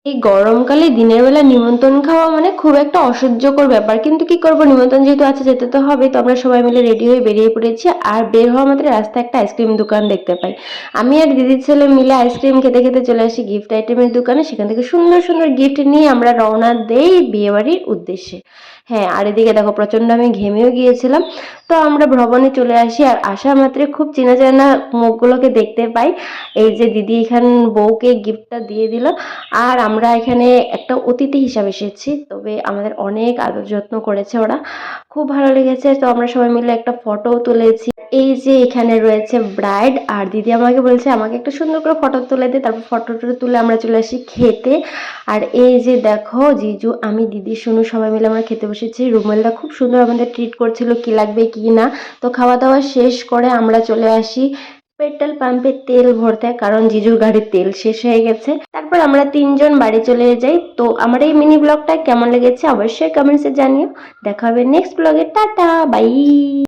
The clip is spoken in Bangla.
এই গরমকালে দিনের বেলা নিমন্ত্রণ খাওয়া মানে খুব একটা অসহ্যকর ব্যাপার, কিন্তু কি করব, নিমন্ত্রণ যেহেতু আছে যেতে তো হবে। তো আমরা সবাই মিলে রেডি হয়ে বেরিয়ে পড়েছি, আর বের হওয়া মাত্র রাস্তায় একটা আইসক্রিম দোকান দেখতে পাই। আমি আর দিদির ছেলে মিলে আইসক্রিম খেতে খেতে চলে আসি গিফট আইটেমের দোকানে। সেখান থেকে সুন্দর সুন্দর গিফট নিয়ে আমরা রওনা দেই বিয়ে বাড়ির উদ্দেশ্যে। হ্যাঁ, আর এদিকে দেখো প্রচন্ড আমি ঘেমেও গিয়েছিলাম। তো আমরা ভ্রমণে চলে আসি, আর আসা মাত্রে খুব চেনা চেনা মুখগুলোকে দেখতে পাই। এই যে দিদি এখান বউকে গিফটটা দিয়ে দিল, আর আমরা এখানে একটা অতিথি হিসাবে এসেছি, তবে আমাদের অনেক আদর যত্ন করেছে ওরা, খুব ভালো লেগেছে। তো আমরা সবাই মিলে একটা ফটো তুলেছি। এই যে এখানে রয়েছে ব্রাইড, আর দিদি আমাকে বলছে আমাকে একটা সুন্দর করে ফটো তুলে দে, তারপর ফটোটা তুলে আমরা চলে আসি খেতে। আর এই যে দেখো জিজু, আমি, দিদি, সোনু সবাই মিলে আমরা খেতে বসেছি। রুমেলদা খুব সুন্দর আমাদের ট্রিট করছিল, কি লাগবে কি না। তো খাওয়া দাওয়া শেষ করে আমরা চলে আসি পেট্রোল পাম্পে তেল ভরতে, কারণ জিজুর গাড়ির তেল শেষ হয়ে গেছে। তারপর আমরা তিনজন বাড়ি চলে যাই। তো আমার এই মিনি ব্লগটা কেমন লেগেছে অবশ্যই কমেন্টসে জানিও। দেখা হবে নেক্সট ব্লগে। Ta-ta, by.